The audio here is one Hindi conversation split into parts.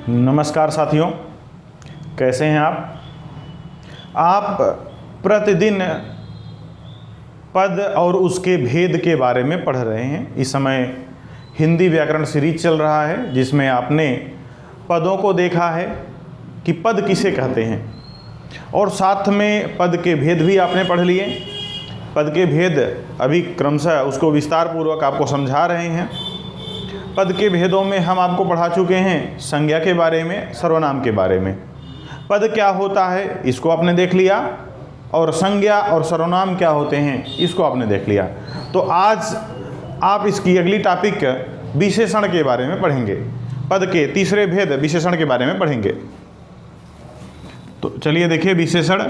नमस्कार साथियों, कैसे हैं आप प्रतिदिन पद और उसके भेद के बारे में पढ़ रहे हैं। इस समय हिंदी व्याकरण सीरीज चल रहा है जिसमें आपने पदों को देखा है कि पद किसे कहते हैं और साथ में पद के भेद भी आपने पढ़ लिए। पद के भेद अभी क्रमशः उसको विस्तार पूर्वक आपको समझा रहे हैं। पद के भेदों में हम आपको पढ़ा चुके हैं संज्ञा के बारे में, सर्वनाम के बारे में। पद क्या होता है इसको आपने देख लिया और संज्ञा और सर्वनाम क्या होते हैं इसको आपने देख लिया। तो आज आप इसकी अगली टॉपिक विशेषण के बारे में पढ़ेंगे। पद के तीसरे भेद विशेषण के बारे में पढ़ेंगे। तो चलिए देखिए, विशेषण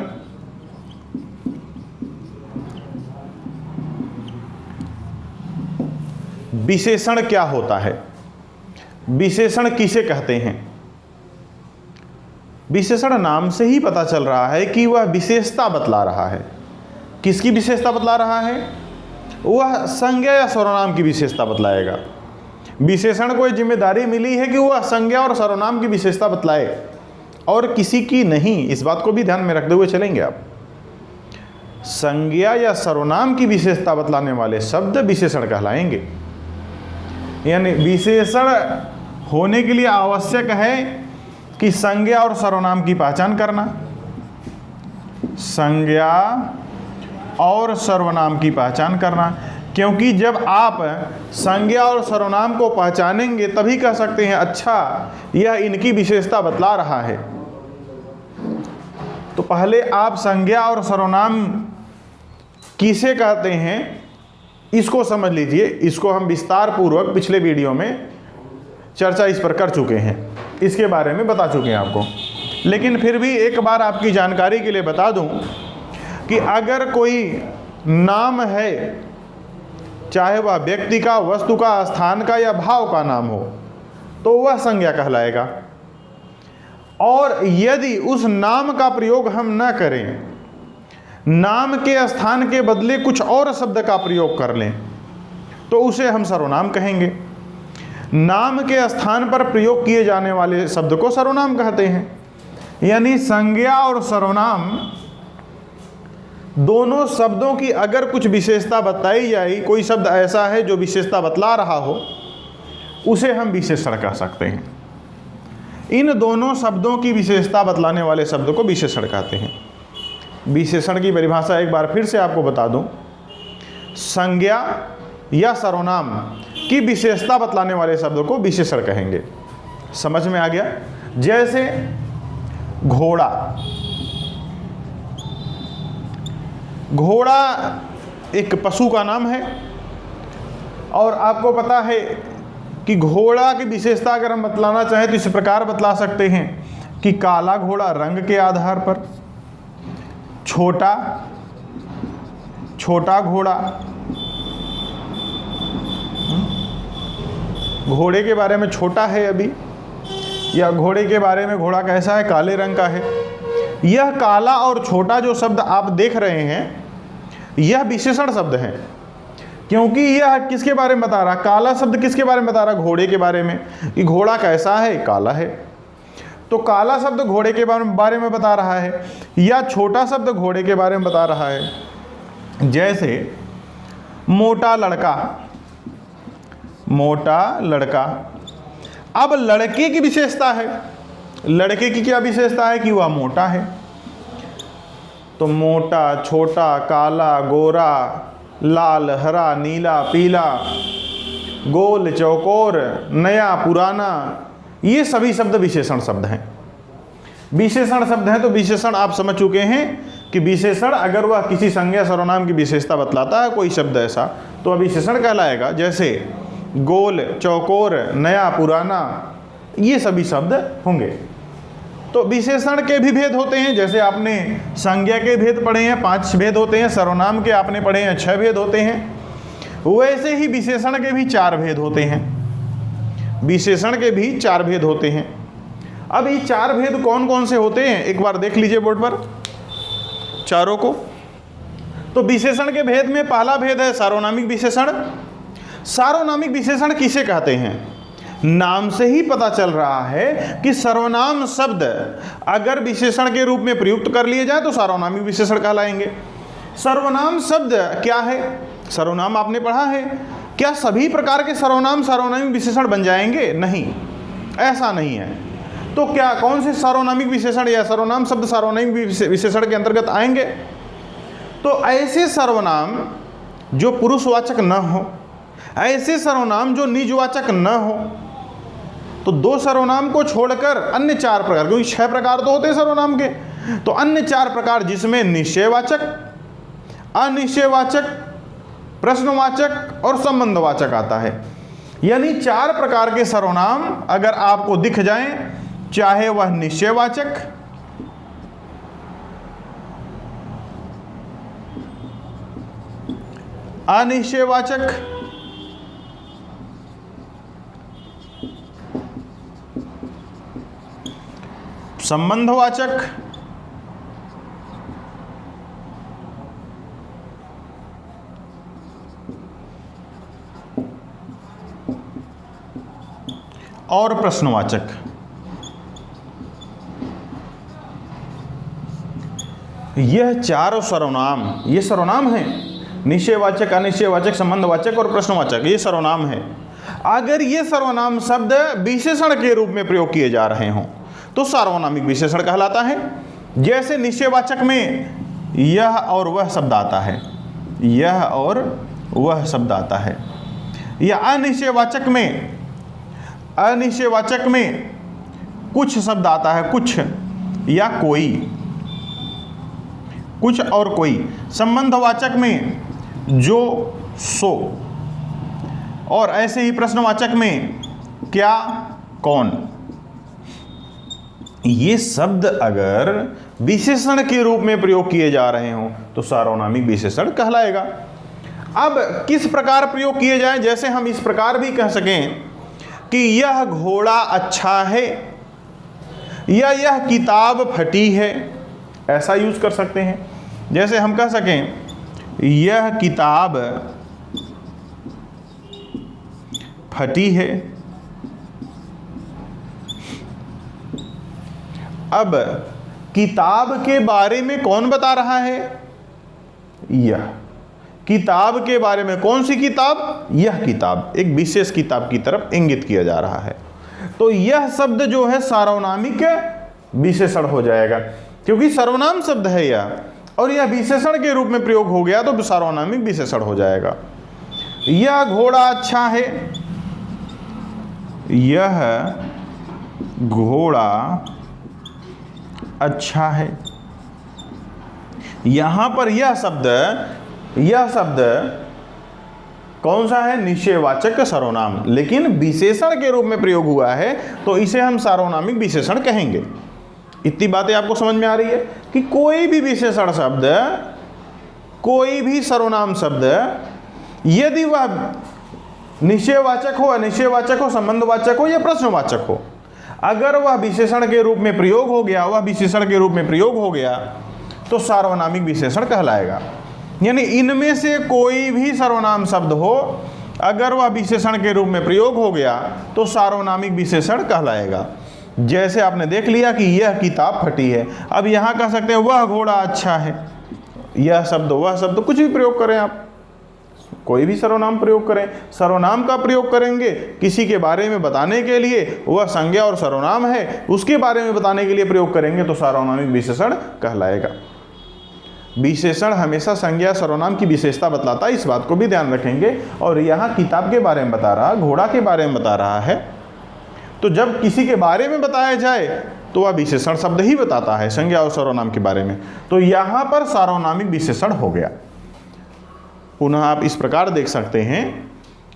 विशेषण क्या होता है, विशेषण किसे कहते हैं। विशेषण नाम से ही पता चल रहा है कि वह विशेषता बतला रहा है। किसकी विशेषता बतला रहा है? वह संज्ञा या सर्वनाम की विशेषता बतलाएगा। विशेषण को जिम्मेदारी मिली है कि वह संज्ञा और सर्वनाम की विशेषता बतलाए और किसी की नहीं। इस बात को भी ध्यान में रखते हुए चलेंगे आप। संज्ञा या सर्वनाम की विशेषता बतलाने वाले शब्द विशेषण कहलाएंगे। यानी विशेषण होने के लिए आवश्यक है कि संज्ञा और सर्वनाम की पहचान करना। संज्ञा और सर्वनाम की पहचान करना, क्योंकि जब आप संज्ञा और सर्वनाम को पहचानेंगे तभी कह सकते हैं अच्छा यह इनकी विशेषता बतला रहा है। तो पहले आप संज्ञा और सर्वनाम किसे कहते हैं इसको समझ लीजिए। इसको हम विस्तार पूर्वक पिछले वीडियो में चर्चा इस पर कर चुके हैं, इसके बारे में बता चुके हैं आपको। लेकिन फिर भी एक बार आपकी जानकारी के लिए बता दूं कि अगर कोई नाम है, चाहे वह व्यक्ति का, वस्तु का, स्थान का या भाव का नाम हो, तो वह संज्ञा कहलाएगा। और यदि उस नाम का प्रयोग हम न करें, नाम के स्थान के बदले कुछ और शब्द का प्रयोग कर लें, तो उसे हम सर्वनाम कहेंगे। नाम के स्थान पर प्रयोग किए जाने वाले शब्द को सर्वनाम कहते हैं। यानी संज्ञा और सर्वनाम दोनों शब्दों की अगर कुछ विशेषता बताई जाए, कोई शब्द ऐसा है जो विशेषता बतला रहा हो, उसे हम विशेषण कह सकते हैं। इन दोनों शब्दों की विशेषता बतलाने वाले शब्द को विशेषण कहते हैं। विशेषण की परिभाषा एक बार फिर से आपको बता दूं। संज्ञा या सर्वनाम की विशेषता बतलाने वाले शब्द को विशेषण कहेंगे। समझ में आ गया? जैसे घोड़ा। घोड़ा एक पशु का नाम है और आपको पता है कि घोड़ा की विशेषता अगर हम बतलाना चाहें तो इस प्रकार बतला सकते हैं कि काला घोड़ा रंग के आधार पर, छोटा घोड़ा। घोड़े के बारे में छोटा है अभी, या घोड़े के बारे में घोड़ा कैसा है, काले रंग का है। यह काला और छोटा जो शब्द आप देख रहे हैं यह विशेषण शब्द हैं, क्योंकि यह किसके बारे में बता रहा? काला शब्द किसके बारे में बता रहा? घोड़े के बारे में, कि घोड़ा कैसा है, काला है। तो काला शब्द घोड़े के बारे में बता रहा है, या छोटा शब्द घोड़े के बारे में बता रहा है। जैसे मोटा लड़का। मोटा लड़का। अब लड़के की विशेषता है, लड़के की क्या विशेषता है? कि वह मोटा है। तो मोटा, छोटा, काला, गोरा, लाल, हरा, नीला, पीला, गोल, चौकोर, नया, पुराना, ये सभी शब्द विशेषण शब्द हैं। विशेषण शब्द हैं तो विशेषण आप समझ चुके हैं कि विशेषण अगर वह किसी संज्ञा सर्वनाम की विशेषता बतलाता है, कोई शब्द ऐसा, तो वह विशेषण कहलाएगा। जैसे गोल, चौकोर, नया, पुराना, ये सभी शब्द होंगे। तो विशेषण के भी भेद होते हैं। जैसे आपने संज्ञा के भेद पढ़े हैं, 5 भेद होते हैं। सर्वनाम के आपने पढ़े हैं, 6 भेद होते हैं। वैसे ही विशेषण के भी 4 भेद होते हैं। विशेषण के भी 4 भेद होते हैं। अब ये 4 भेद कौन कौन से होते हैं एक बार देख लीजिए बोर्ड पर चारों को। तो विशेषण के भेद में पहला भेद है सार्वनामिक विशेषण। सार्वनामिक विशेषण किसे कहते हैं? नाम से ही पता चल रहा है कि सर्वनाम शब्द अगर विशेषण के रूप में प्रयुक्त कर लिए जाए तो सार्वनामिक विशेषण कहलाएंगे। सर्वनाम शब्द क्या है? सर्वनाम आपने पढ़ा है। क्या सभी प्रकार के सर्वनाम सार्वनामिक विशेषण बन जाएंगे? नहीं, ऐसा नहीं है। तो क्या कौन से सार्वनामिक विशेषण या सर्वनाम शब्द सार्वनामिक विशेषण के अंतर्गत आएंगे? तो ऐसे सर्वनाम जो पुरुषवाचक न हो, ऐसे सर्वनाम जो निजवाचक न हो। तो 2 सर्वनाम को छोड़कर अन्य 4 प्रकार, क्योंकि 6 प्रकार तो होते हैं सर्वनाम के, तो अन्य 4 प्रकार जिसमें निश्चयवाचक, अनिश्चयवाचक, प्रश्नवाचक और संबंधवाचक आता है। यानी 4 प्रकार के सर्वनाम अगर आपको दिख जाएं, चाहे वह निश्चयवाचक, अनिश्चयवाचक, संबंधवाचक, और प्रश्नवाचक। यह 4 सर्वनाम, ये सर्वनाम हैं। निश्चयवाचक, अनिश्चयवाचक, संबंधवाचक और प्रश्नवाचक, ये सर्वनाम है। अगर ये सर्वनाम शब्द विशेषण के रूप में प्रयोग किए जा रहे हों तो सार्वनामिक विशेषण कहलाता है। जैसे निश्चयवाचक में यह और वह शब्द आता है, यह और वह शब्द आता है। या अनिश्चयवाचक में कुछ शब्द आता है, कुछ या कोई, कुछ और कोई। संबंधवाचक में जो, सो। और ऐसे ही प्रश्नवाचक में क्या, कौन। ये शब्द अगर विशेषण के रूप में प्रयोग किए जा रहे हों तो सार्वनामिक विशेषण कहलाएगा। अब किस प्रकार प्रयोग किए जाएं? जैसे हम इस प्रकार भी कह सकें कि यह घोड़ा अच्छा है या यह किताब फटी है, ऐसा यूज कर सकते हैं। जैसे हम कह सकें यह किताब फटी है। अब किताब के बारे में कौन बता रहा है? यह। किताब के बारे में कौन सी किताब? यह किताब। एक विशेष किताब की तरफ इंगित किया जा रहा है। तो यह शब्द जो है सार्वनामिक विशेषण हो जाएगा, क्योंकि सर्वनाम शब्द है यह, और यह विशेषण के रूप में प्रयोग हो गया तो सार्वनामिक विशेषण हो जाएगा। यह घोड़ा अच्छा है, यह घोड़ा अच्छा है। यहां पर यह शब्द कौन सा है? निश्चयवाचक सर्वनाम, लेकिन विशेषण के रूप में प्रयोग हुआ है तो इसे हम सार्वनामिक विशेषण कहेंगे। इतनी बातें आपको समझ में आ रही है कि कोई भी विशेषण शब्द, कोई भी सर्वनाम शब्द, यदि वह निश्चयवाचक हो, अनिश्चयवाचक हो, संबंधवाचक हो या प्रश्नवाचक हो, अगर वह विशेषण के रूप में प्रयोग हो गया, तो सार्वनामिक विशेषण कहलाएगा। यानी इनमें से कोई भी सर्वनाम शब्द हो, अगर वह विशेषण के रूप में प्रयोग हो गया तो सार्वनामिक विशेषण कहलाएगा। जैसे आपने देख लिया कि यह किताब फटी है। अब यहां कह सकते हैं वह घोड़ा अच्छा है। यह शब्द, वह शब्द, कुछ भी प्रयोग करें आप, कोई भी सर्वनाम प्रयोग करें। सर्वनाम का प्रयोग करेंगे किसी के बारे में बताने के लिए, वह संज्ञा और सर्वनाम है, उसके बारे में बताने के लिए प्रयोग करेंगे तो सार्वनामिक विशेषण कहलाएगा। विशेषण हमेशा संज्ञा सर्वनाम की विशेषता बतलाता है, इस बात को भी ध्यान रखेंगे। और यहाँ किताब के बारे में बता रहा, घोड़ा के बारे में बता रहा है, तो जब किसी के बारे में बताया जाए तो वह विशेषण शब्द ही बताता है संज्ञा और सर्वनाम के बारे में। तो यहाँ पर सार्वनामिक विशेषण हो गया। पुनः आप इस प्रकार देख सकते हैं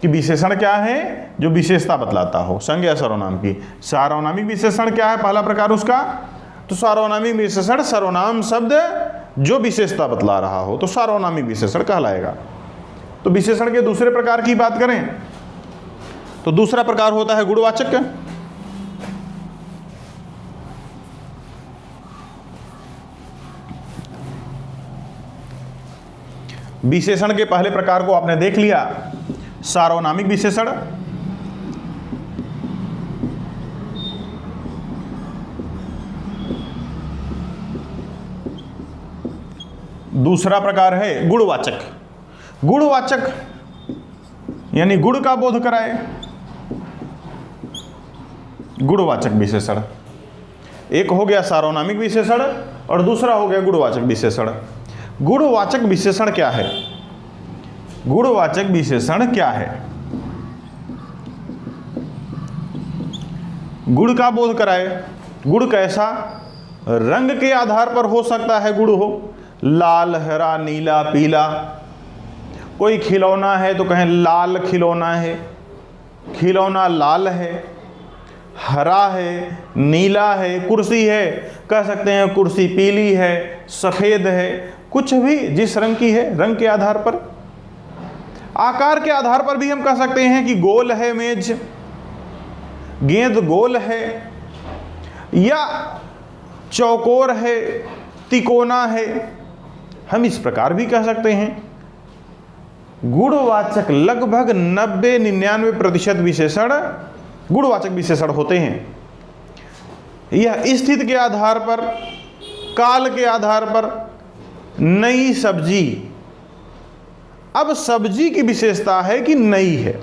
कि विशेषण क्या है? जो विशेषता बतलाता हो संज्ञा सर्वनाम की। सार्वनामिक विशेषण क्या है? पहला प्रकार उसका, तो सार्वनामिक विशेषण सर्वनाम शब्द जो विशेषता बतला रहा हो तो सार्वनामिक विशेषण कहलाएगा। तो विशेषण के दूसरे प्रकार की बात करें तो दूसरा प्रकार होता है गुणवाचक। विशेषण के पहले प्रकार को आपने देख लिया, सार्वनामिक विशेषण। दूसरा प्रकार है गुणवाचक। गुणवाचक यानी गुण का बोध कराए, गुणवाचक विशेषण। एक हो गया सार्वनामिक विशेषण और दूसरा हो गया गुणवाचक विशेषण। गुणवाचक विशेषण क्या है? गुणवाचक विशेषण क्या है? गुण का बोध कराए। गुण कैसा? रंग के आधार पर हो सकता है गुण हो, लाल, हरा, नीला, पीला। कोई खिलौना है तो कहें लाल खिलौना है, खिलौना लाल है, हरा है, नीला है। कुर्सी है, कह सकते हैं कुर्सी पीली है, सफ़ेद है, कुछ भी जिस रंग की है, रंग के आधार पर। आकार के आधार पर भी हम कह सकते हैं कि गोल है मेज, गेंद गोल है, या चौकोर है, तिकोना है। हम इस प्रकार भी कह सकते हैं। गुणवाचक लगभग 90-99% विशेषण गुणवाचक विशेषण होते हैं। यह स्थिति के आधार पर, काल के आधार पर। नई सब्जी, अब सब्जी की विशेषता है कि नई है।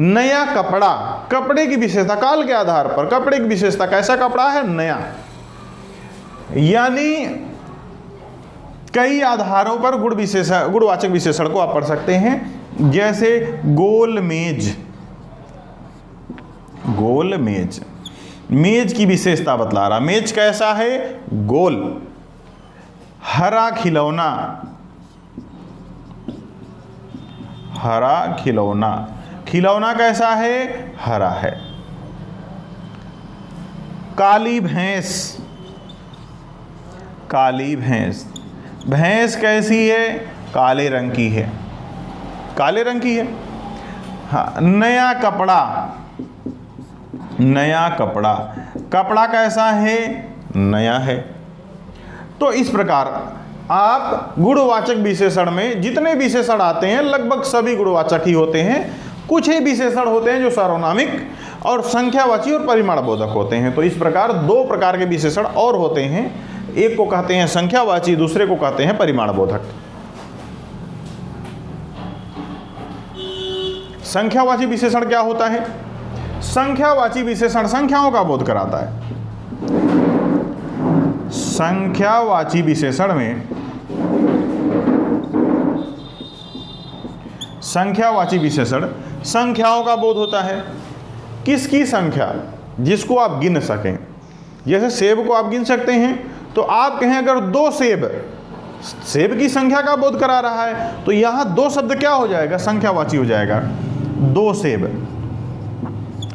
नया कपड़ा, कपड़े की विशेषता काल के आधार पर, कपड़े की विशेषता कैसा कपड़ा है? नया। यानी कई आधारों पर गुणवाचक विशेषण को आप पढ़ सकते हैं। जैसे गोल मेज, गोल मेज, मेज की विशेषता बतला रहा, मेज कैसा है? गोल। हरा खिलौना, हरा खिलौना, खिलौना कैसा है? हरा है। काली भैंस, काली भैंस, भैंस कैसी है? काले रंग की है, काले रंग की है। हाँ, नया कपड़ा, नया कपड़ा, कपड़ा कैसा है? नया है। तो इस प्रकार आप गुणवाचक विशेषण में जितने विशेषण आते हैं लगभग सभी गुणवाचक ही होते हैं। कुछ ही विशेषण होते हैं जो सार्वनामिक और संख्यावाची और परिमाण बोधक होते हैं। तो इस प्रकार दो प्रकार के विशेषण और होते हैं, एक को कहते हैं संख्यावाची, दूसरे को कहते हैं परिमाण बोधक। संख्यावाची विशेषण क्या होता है? संख्यावाची विशेषण संख्याओं का बोध कराता है। संख्यावाची विशेषण में, संख्यावाची विशेषण संख्याओं का बोध होता है। किसकी संख्या? जिसको आप गिन सकें। जैसे सेब को आप गिन सकते हैं, तो आप कहें अगर 2 सेब, सेब की संख्या का बोध करा रहा है, तो यहां 2 शब्द क्या हो जाएगा? संख्यावाची हो जाएगा, 2 सेब।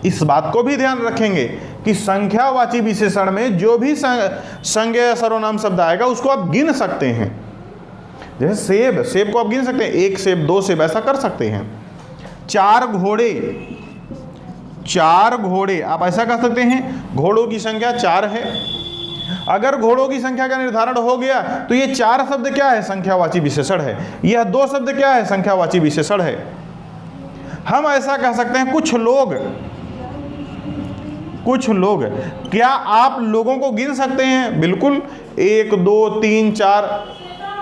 इस बात को भी ध्यान रखेंगे कि संख्यावाची विशेषण में जो भी संज्ञा या सर्वनाम शब्द आएगा उसको आप गिन सकते हैं। जैसे सेब, सेब को आप गिन सकते हैं, 1 सेब, 2 सेब, ऐसा कर सकते हैं। 4 घोड़े, 4 घोड़े, आप ऐसा कह सकते हैं घोड़ों की संख्या 4 है। अगर घोड़ों की संख्या का निर्धारण हो गया तो ये 4 शब्द क्या है? संख्यावाची विशेषण है। यह 2 शब्द क्या है? संख्यावाची विशेषण है। हम ऐसा कह सकते हैं कुछ लोग, कुछ लोग, क्या आप लोगों को गिन सकते हैं? बिल्कुल, 1 2 3 4,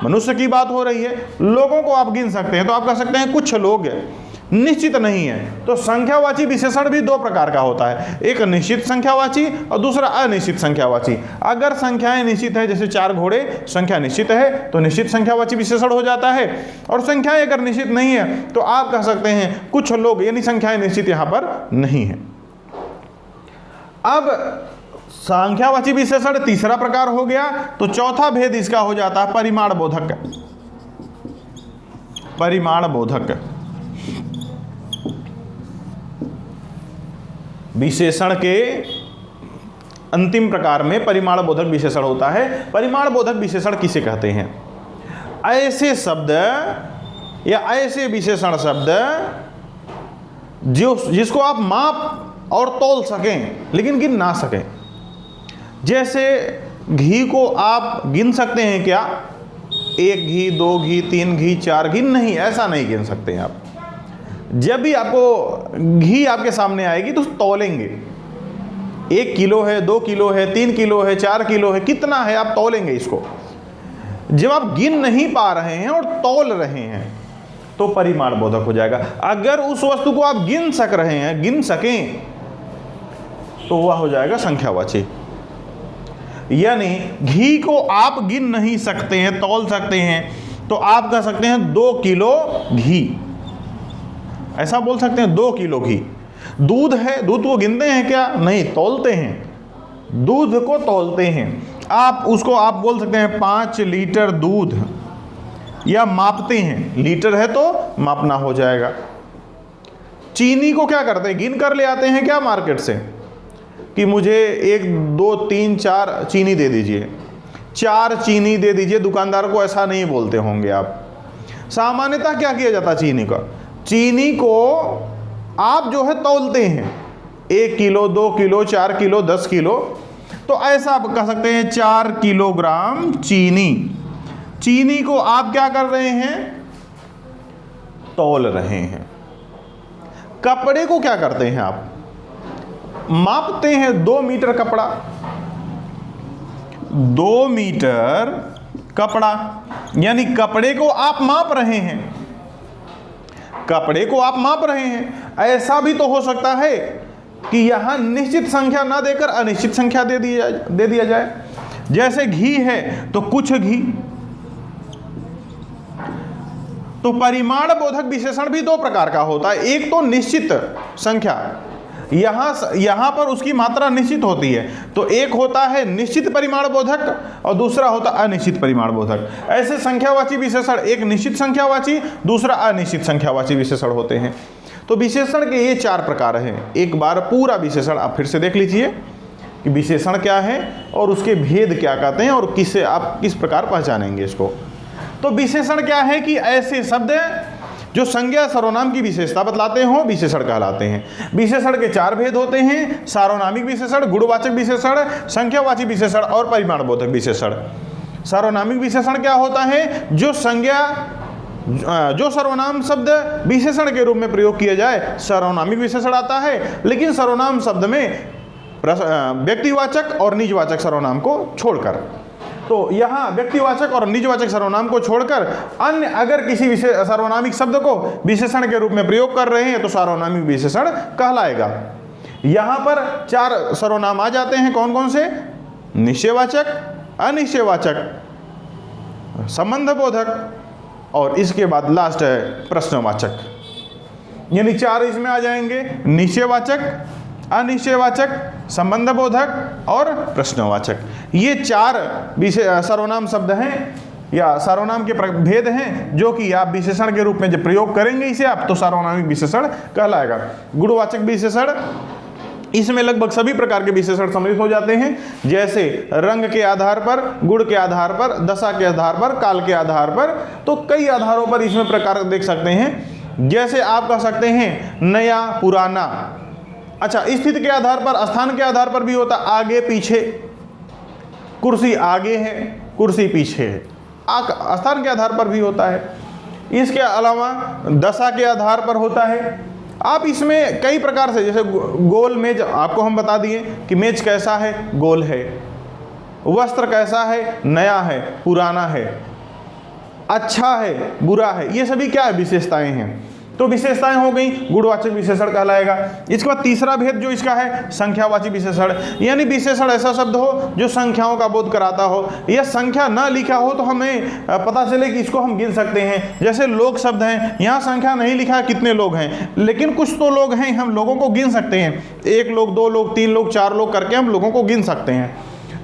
मनुष्य की बात हो रही है, लोगों को आप गिन सकते हैं। तो आप कह सकते हैं कुछ लोग, निश्चित नहीं है। तो संख्यावाची विशेषण भी 2 प्रकार का होता है, एक निश्चित संख्यावाची और दूसरा अनिश्चित संख्यावाची। अगर संख्याएं निश्चित है, जैसे 4 घोड़े संख्या निश्चित है, तो निश्चित संख्यावाची विशेषण हो जाता है। और संख्याएं अगर निश्चित नहीं है तो आप कह सकते हैं कुछ लोग, यानी संख्याएं निश्चित यहां पर नहीं है। अब संख्यावाची विशेषण तीसरा प्रकार हो गया, तो चौथा भेद इसका हो जाता है परिमाण बोधक। परिमाण बोधक विशेषण के अंतिम प्रकार में परिमाण बोधक विशेषण होता है। परिमाण बोधक विशेषण किसे कहते हैं? ऐसे शब्द या ऐसे विशेषण शब्द जिसको आप माप और तौल सकें लेकिन गिन ना सकें। जैसे घी को आप गिन सकते हैं क्या? 1 घी, 2 घी, 3 घी, 4 घी? नहीं, ऐसा नहीं गिन सकते हैं आप। जब भी आपको घी आपके सामने आएगी तो तौलेंगे, 1 किलो है, 2 किलो है, 3 किलो है, 4 किलो है, कितना है आप तौलेंगे इसको। जब आप गिन नहीं पा रहे हैं और तौल रहे हैं तो परिमाण बोधक हो जाएगा। अगर उस वस्तु को आप गिन सकें तो वह हो जाएगा संख्यावाची। यानी घी को आप गिन नहीं सकते हैं, तौल सकते हैं, तो आप कह सकते हैं 2 किलो घी, ऐसा बोल सकते हैं 2 किलो घी। दूध है, दूध को गिनते हैं क्या? नहीं, तौलते हैं, दूध को तौलते हैं। आप उसको आप बोल सकते हैं 5 लीटर दूध, या मापते हैं, लीटर है तो मापना हो जाएगा। चीनी को क्या करते हैं? गिन कर ले आते हैं क्या मार्केट से कि मुझे 1 2 3 4 चीनी दे दीजिए, 4 चीनी दे दीजिए। दुकानदार को ऐसा नहीं बोलते होंगे आप। सामान्यतः क्या किया जाता है? चीनी को आप जो है तौलते हैं, 1 किलो 2 किलो 4 किलो 10 किलो, तो ऐसा आप कह सकते हैं 4 किलोग्राम चीनी को आप क्या कर रहे हैं? तौल रहे हैं। कपड़े को क्या करते हैं आप? मापते हैं 2 मीटर कपड़ा, 2 मीटर कपड़ा, यानी कपड़े को आप माप रहे हैं, कपड़े को आप माप रहे हैं। ऐसा भी तो हो सकता है कि यहां निश्चित संख्या ना देकर अनिश्चित संख्या दे दिया जाए। जैसे घी है तो कुछ घी। तो परिमाण बोधक विशेषण भी 2 प्रकार का होता है। एक तो निश्चित संख्या, यहां पर उसकी मात्रा निश्चित होती है, तो एक होता है निश्चित परिमाण बोधक और दूसरा होता है अनिश्चित परिमाण बोधक। ऐसे संख्यावाची विशेषण, एक निश्चित संख्यावाची, दूसरा अनिश्चित संख्यावाची विशेषण होते हैं। तो विशेषण के ये 4 प्रकार हैं। एक बार पूरा विशेषण आप फिर से देख लीजिए कि विशेषण क्या है और उसके भेद क्या कहते हैं और किससे आप किस प्रकार पहचानेंगे इसको। तो विशेषण क्या है कि ऐसे शब्द जो संज्ञा सर्वनाम की विशेषता बतलाते हो विशेषण कहलाते हैं। विशेषण के 4 भेद होते हैं: सार्वनामिक विशेषण, गुणवाचक विशेषण, संख्यावाची विशेषण और परिमाण बोधक विशेषण। सार्वनामिक विशेषण क्या होता है? जो सर्वनाम शब्द विशेषण के रूप में प्रयोग किया जाए सर्वनामिक विशेषण आता है, लेकिन सर्वनाम शब्द में व्यक्तिवाचक और निजवाचक सर्वनाम को छोड़कर। तो यहाँ व्यक्तिवाचक और निजवाचक सर्वनाम को छोड़कर अन्य अगर किसी सर्वनामिक शब्द को विशेषण के रूप में प्रयोग कर रहे हैं तो सार्वनामिक विशेषण कहलाएगा। यहाँ पर 4 सर्वनाम आ जाते हैं। कौन कौन से? निश्चयवाचक, अनिश्चयवाचक, संबंध बोधक और इसके बाद लास्ट है प्रश्नवाचक। यानी 4 इसमें आ जाएंगे: निश्चयवाचक, अनिश्चयवाचक, संबंध बोधक और प्रश्नवाचक। ये 4 सर्वनाम शब्द हैं या सर्वनाम के भेद हैं जो कि आप विशेषण के रूप में जब प्रयोग करेंगे इसे आप, तो सार्वनामिक विशेषण कहलाएगा। गुणवाचक विशेषण, इसमें लगभग सभी प्रकार के विशेषण सम्मिलित हो जाते हैं, जैसे रंग के आधार पर, गुण के आधार पर, दशा के आधार पर, काल के आधार पर। तो कई आधारों पर इसमें प्रकार देख सकते हैं। जैसे आप कह सकते हैं नया, पुराना। अच्छा, स्थिति के आधार पर, स्थान के आधार पर भी होता, आगे पीछे, कुर्सी आगे है, कुर्सी पीछे है, स्थान के आधार पर भी होता है। इसके अलावा दशा के आधार पर होता है। आप इसमें कई प्रकार से, जैसे गोल मेज आपको हम बता दिए कि मेज कैसा है, गोल है। वस्त्र कैसा है, नया है, पुराना है, अच्छा है, बुरा है। ये सभी क्या है? विशेषताएं हैं। तो विशेषताएं हो गई, गुणवाचक विशेषण कहलाएगा। इसके बाद तीसरा भेद जो इसका है, संख्यावाची विशेषण। यानी विशेषण ऐसा शब्द हो जो संख्याओं का बोध कराता हो, या संख्या ना लिखा हो तो हमें पता चले कि इसको हम गिन सकते हैं। जैसे लोग शब्द हैं, यहाँ संख्या नहीं लिखा है कितने लोग हैं, लेकिन कुछ तो लोग हैं, हम लोगों को गिन सकते हैं। 1 लोग, 2 लोग, 3 लोग, 4 लोग करके हम लोगों को गिन सकते हैं।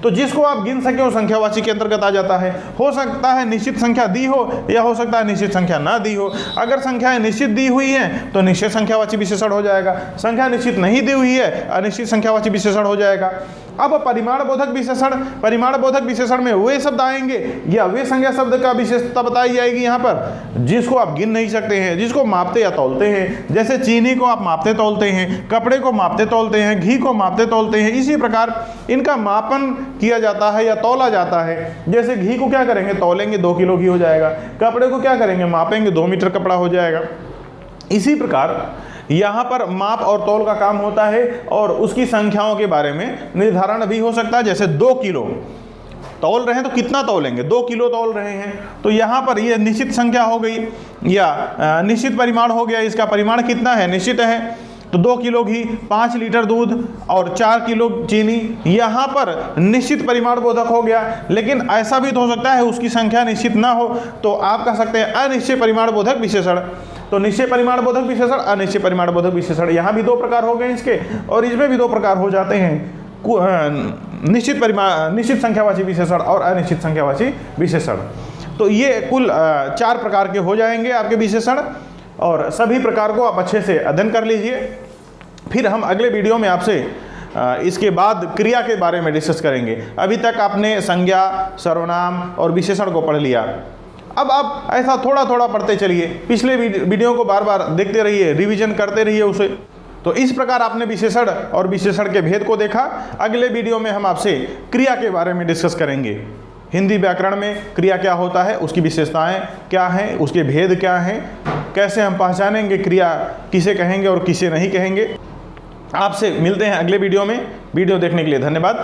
तो जिसको आप गिन सके वो संख्यावाची के अंतर्गत आ जाता है। हो सकता है निश्चित संख्या दी हो या हो सकता है निश्चित संख्या ना दी हो। अगर संख्याएं निश्चित दी हुई हैं तो निश्चित संख्यावाची विशेषण हो जाएगा। संख्या निश्चित नहीं दी हुई है, अनिश्चित संख्यावाची विशेषण हो जाएगा। अब परिमाण बोधक विशेषण, परिमाण बोधक विशेषण में वे शब्द आएंगे या वे संज्ञा शब्द का विशेषता बताई जाएगी यहाँ पर, जिसको आप गिन नहीं सकते हैं, जिसको मापते या तौलते हैं। जैसे चीनी को आप मापते तौलते हैं, कपड़े को मापते तौलते हैं, घी को मापते तौलते हैं। इसी प्रकार इनका मापन किया जाता है या तौला जाता है। जैसे घी को क्या करेंगे? तौलेंगे, 2 किलो घी हो जाएगा। कपड़े को क्या करेंगे? मापेंगे, 2 मीटर कपड़ा हो जाएगा। इसी प्रकार यहाँ पर माप और तौल का काम होता है और उसकी संख्याओं के बारे में निर्धारण भी हो सकता है। जैसे 2 किलो, तौल रहे हैं तो कितना तौलेंगे, 2 किलो तौल रहे हैं, तो यहाँ पर ये निश्चित संख्या हो गई या निश्चित परिमाण हो गया। इसका परिमाण कितना है, निश्चित है, तो 2 किलो घी, 5 लीटर दूध और 4 किलो चीनी, यहाँ पर निश्चित परिमाण बोधक हो गया। लेकिन ऐसा भी तो हो सकता है उसकी संख्या निश्चित ना हो, तो आप कह सकते हैं अनिश्चित परिमाण बोधक विशेषण। तो निश्चित परिमाण बोधक विशेषण, अनिश्चित परिमाण बोधक विशेषण, यहाँ भी 2 प्रकार हो गए इसके, और इसमें भी 2 प्रकार हो जाते हैं, निश्चित संख्यावाची विशेषण और अनिश्चित संख्यावाची विशेषण। तो ये कुल 4 प्रकार के हो जाएंगे आपके विशेषण, और सभी प्रकार को आप अच्छे से अध्ययन कर लीजिए। फिर हम अगले वीडियो में आपसे इसके बाद क्रिया के बारे में डिस्कस करेंगे। अभी तक आपने संज्ञा, सर्वनाम और विशेषण को पढ़ लिया, अब आप ऐसा थोड़ा थोड़ा पढ़ते चलिए, पिछले वीडियो को बार बार देखते रहिए, रिवीजन करते रहिए उसे। तो इस प्रकार आपने विशेषण और विशेषण के भेद को देखा। अगले वीडियो में हम आपसे क्रिया के बारे में डिस्कस करेंगे। हिंदी व्याकरण में क्रिया क्या होता है, उसकी विशेषताएं क्या हैं, उसके भेद क्या हैं, कैसे हम पहचानेंगे क्रिया किसे कहेंगे और किसे नहीं कहेंगे। आपसे मिलते हैं अगले वीडियो में। वीडियो देखने के लिए धन्यवाद।